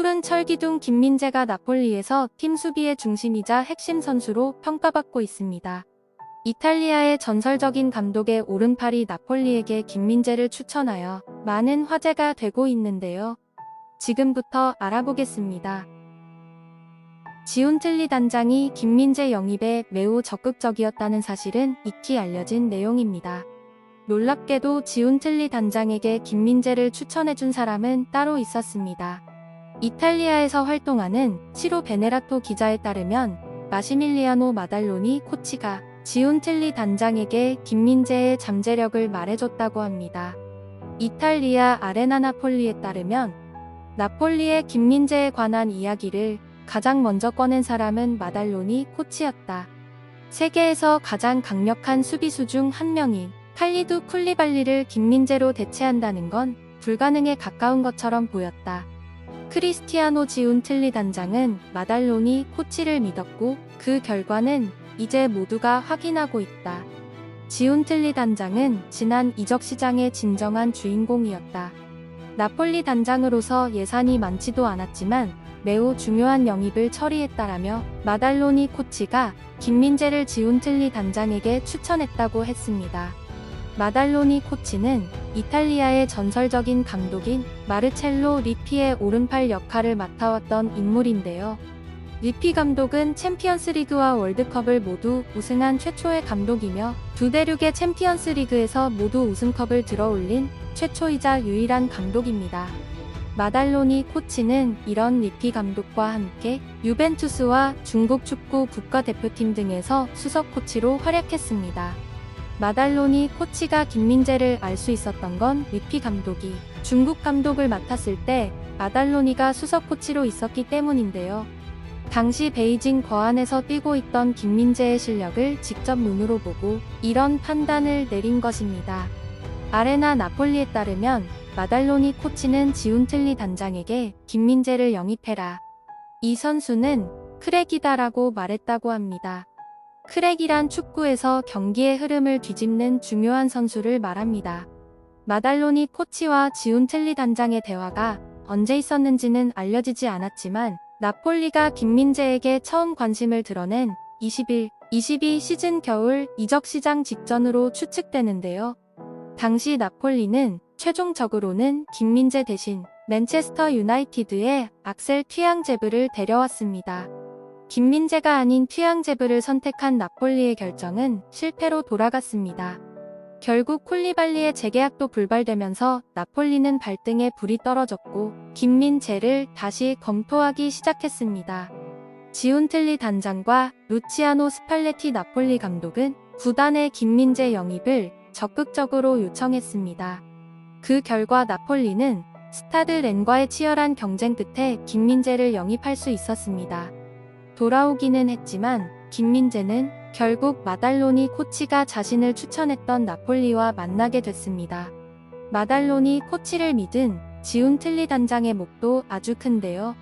푸른 철기둥 김민재가 나폴리에서 팀 수비의 중심이자 핵심 선수로 평가받고 있습니다. 이탈리아의 전설적인 감독의 오른팔이 나폴리에게 김민재를 추천하여 많은 화제가 되고 있는데요. 지금부터 알아보겠습니다. 지훈틀리 단장이 김민재 영입에 매우 적극적이었다는 사실은 익히 알려진 내용입니다. 놀랍게도 지훈틀리 단장에게 김민재를 추천해준 사람은 따로 있었습니다. 이탈리아에서 활동하는 시로 베네라토 기자에 따르면 마시밀리아노 마달로니 코치가 지훈틀리 단장에게 김민재의 잠재력을 말해줬다고 합니다. 이탈리아 아레나 나폴리에 따르면 나폴리의 김민재에 관한 이야기를 가장 먼저 꺼낸 사람은 마달로니 코치였다. 세계에서 가장 강력한 수비수 중 한 명인 칼리두 쿨리발리를 김민재로 대체한다는 건 불가능에 가까운 것처럼 보였다. 크리스티아노 지훈틀리 단장은 마달로니 코치를 믿었고 그 결과는 이제 모두가 확인하고 있다. 지훈틀리 단장은 지난 이적 시장의 진정한 주인공이었다. 나폴리 단장으로서 예산이 많지도 않았지만 매우 중요한 영입을 처리했다라며 마달로니 코치가 김민재를 지훈틀리 단장에게 추천했다고 했습니다. 마달로니 코치는 이탈리아의 전설적인 감독인 마르첼로 리피의 오른팔 역할을 맡아왔던 인물인데요. 리피 감독은 챔피언스리그와 월드컵을 모두 우승한 최초의 감독이며 두 대륙의 챔피언스리그에서 모두 우승컵을 들어올린 최초이자 유일한 감독입니다. 마달로니 코치는 이런 리피 감독과 함께 유벤투스와 중국 축구 국가대표팀 등에서 수석 코치로 활약했습니다. 마달로니 코치가 김민재를 알 수 있었던 건 리피 감독이 중국 감독을 맡았을 때 마달로니가 수석 코치로 있었기 때문인데요. 당시 베이징 거안에서 뛰고 있던 김민재의 실력을 직접 눈으로 보고 이런 판단을 내린 것입니다. 아레나 나폴리에 따르면 마달로니 코치는 지훈틀리 단장에게 김민재를 영입해라. 이 선수는 크랙이다라고 말했다고 합니다. 크랙이란 축구에서 경기의 흐름을 뒤집는 중요한 선수를 말합니다. 마달로니 코치와 지훈틀리 단장의 대화가 언제 있었는지는 알려지지 않았지만 나폴리가 김민재에게 처음 관심을 드러낸 21-22 시즌 겨울 이적 시장 직전으로 추측되는데요. 당시 나폴리는 최종적으로는 김민재 대신 맨체스터 유나이티드의 악셀 튀앙제브를 데려왔습니다. 김민재가 아닌 튀앙제브를 선택한 나폴리의 결정은 실패로 돌아갔습니다. 결국 쿨리발리의 재계약도 불발되면서 나폴리는 발등에 불이 떨어졌고 김민재를 다시 검토하기 시작했습니다. 지훈틀리 단장과 루치아노 스팔레티 나폴리 감독은 구단의 김민재 영입을 적극적으로 요청했습니다. 그 결과 나폴리는 스타드 렌과의 치열한 경쟁 끝에 김민재를 영입할 수 있었습니다. 돌아오기는 했지만 김민재는 결국 마달로니 코치가 자신을 추천했던 나폴리와 만나게 됐습니다. 마달로니 코치를 믿은 지훈틀리 단장의 몫도 아주 큰데요.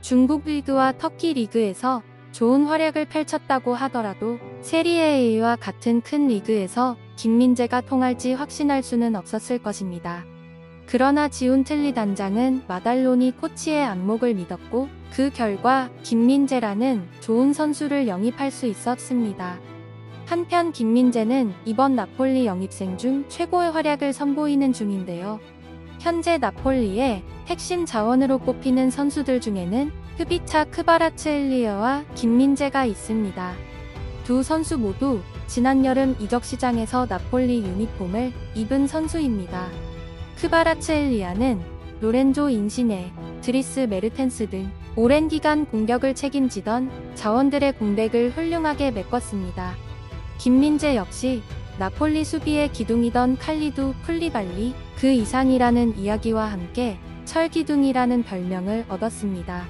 중국 리그와 터키 리그에서 좋은 활약을 펼쳤다고 하더라도 세리에 A와 같은 큰 리그에서 김민재가 통할지 확신할 수는 없었을 것입니다. 그러나 지훈틀리 단장은 마달로니 코치의 안목을 믿었고 그 결과 김민재라는 좋은 선수를 영입할 수 있었습니다. 한편 김민재는 이번 나폴리 영입생 중 최고의 활약을 선보이는 중인데요. 현재 나폴리의 핵심 자원으로 꼽히는 선수들 중에는 흡이차 크바라츠엘리아와 김민재가 있습니다. 두 선수 모두 지난 여름 이적 시장에서 나폴리 유니폼을 입은 선수입니다. 크바라츠엘리아는 로렌조 인시네, 드리스 메르텐스 등 오랜 기간 공격을 책임지던 자원들의 공백을 훌륭하게 메꿨습니다. 김민재 역시 나폴리 수비의 기둥이던 칼리두 쿨리발리 그 이상이라는 이야기와 함께 철기둥이라는 별명을 얻었습니다.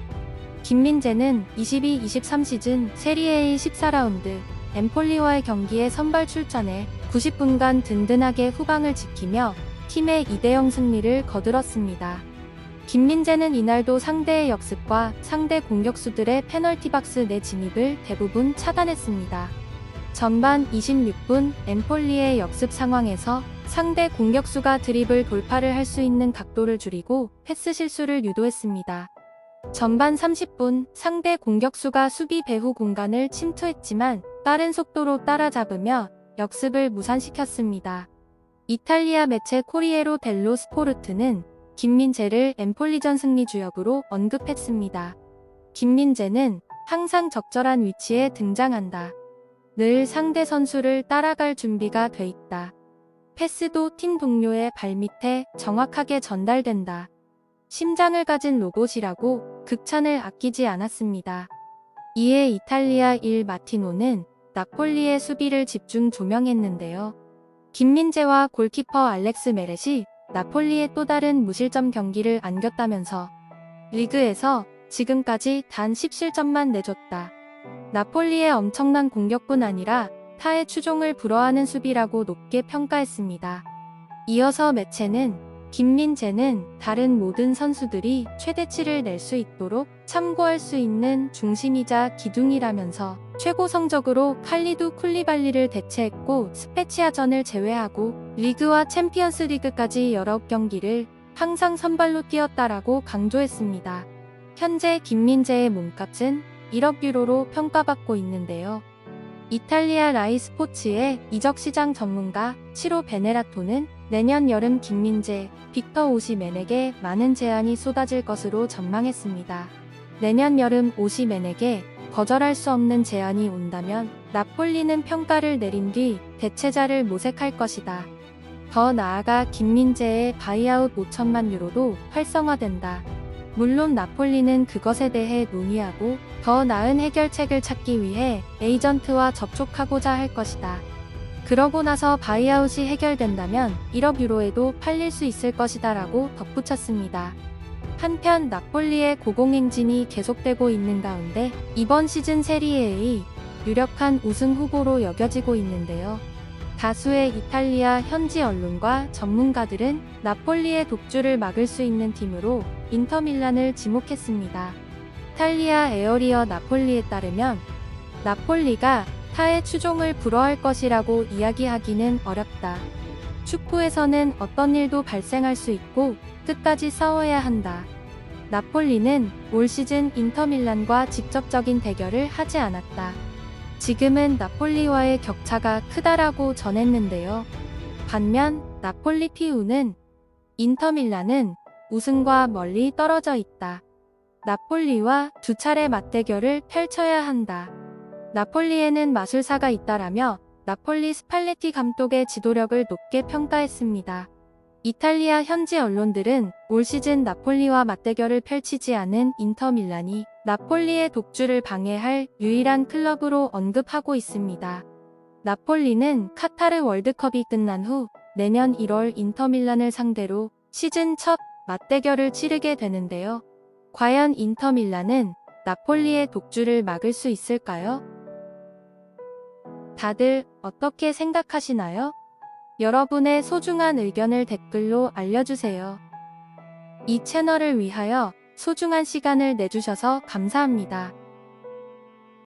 김민재는 22-23 시즌 세리에 A 14라운드 엠폴리와의 경기에 선발 출전해 90분간 든든하게 후방을 지키며 팀의 2-0 승리를 거들었습니다. 김민재는 이날도 상대의 역습과 상대 공격수들의 페널티 박스 내 진입을 대부분 차단했습니다. 전반 26분 엠폴리의 역습 상황에서 상대 공격수가 드리블 돌파를 할 수 있는 각도를 줄이고 패스 실수를 유도했습니다. 전반 30분 상대 공격수가 수비 배후 공간을 침투했지만 빠른 속도로 따라잡으며 역습을 무산시켰습니다. 이탈리아 매체 코리에로 델로 스포르트는 김민재를 엠폴리전 승리 주역으로 언급했습니다. 김민재는 항상 적절한 위치에 등장한다. 늘 상대 선수를 따라갈 준비가 돼 있다. 패스도 팀 동료의 발밑에 정확하게 전달된다. 심장을 가진 로봇이라고 극찬을 아끼지 않았습니다. 이에 이탈리아 일 마티노는 나폴리의 수비를 집중 조명했는데요. 김민재와 골키퍼 알렉스 메렛이 나폴리의 또 다른 무실점 경기를 안겼다면서 리그에서 지금까지 단 10실점만 내줬다. 나폴리의 엄청난 공격뿐 아니라 타의 추종을 불허하는 수비라고 높게 평가했습니다. 이어서 매체는 김민재는 다른 모든 선수들이 최대치를 낼 수 있도록 참고할 수 있는 중심이자 기둥이라면서 최고 성적으로 칼리두 쿨리발리를 대체했고 스페치아전을 제외하고 리그와 챔피언스 리그까지 여러 경기를 항상 선발로 뛰었다라고 강조했습니다. 현재 김민재의 몸값은 1억 유로로 평가받고 있는데요. 이탈리아 라이 스포츠의 이적시장 전문가 치로 베네라토는 내년 여름 김민재, 빅터 오시맨에게 많은 제안이 쏟아질 것으로 전망했습니다. 내년 여름 오시맨에게 거절할 수 없는 제안이 온다면 나폴리는 평가를 내린 뒤 대체자를 모색할 것이다. 더 나아가 김민재의 바이아웃 5천만 유로도 활성화된다. 물론 나폴리는 그것에 대해 논의하고 더 나은 해결책을 찾기 위해 에이전트와 접촉하고자 할 것이다. 그러고 나서 바이아웃이 해결된다면 1억 유로에도 팔릴 수 있을 것이다 라고 덧붙였습니다. 한편 나폴리의 고공행진이 계속되고 있는 가운데 이번 시즌 세리에의 유력한 우승 후보로 여겨지고 있는데요. 다수의 이탈리아 현지 언론과 전문가들은 나폴리의 독주를 막을 수 있는 팀으로 인터밀란을 지목했습니다. 이탈리아 에어리어 나폴리에 따르면 나폴리가 타의 추종을 불허할 것이라고 이야기하기는 어렵다. 축구에서는 어떤 일도 발생할 수 있고 끝까지 싸워야 한다. 나폴리는 올 시즌 인터밀란과 직접적인 대결을 하지 않았다. 지금은 나폴리와의 격차가 크다라고 전했는데요. 반면 나폴리 피우는 인터밀란은 우승과 멀리 떨어져 있다. 나폴리와 두 차례 맞대결을 펼쳐야 한다. 나폴리에는 마술사가 있다라며 나폴리 스팔레티 감독의 지도력을 높게 평가했습니다. 이탈리아 현지 언론들은 올 시즌 나폴리와 맞대결을 펼치지 않은 인터밀란이 나폴리의 독주를 방해할 유일한 클럽으로 언급하고 있습니다. 나폴리는 카타르 월드컵이 끝난 후 내년 1월 인터밀란을 상대로 시즌 첫 맞대결을 치르게 되는데요. 과연 인터밀란은 나폴리의 독주를 막을 수 있을까요? 다들 어떻게 생각하시나요? 여러분의 소중한 의견을 댓글로 알려주세요. 이 채널을 위하여 소중한 시간을 내주셔서 감사합니다.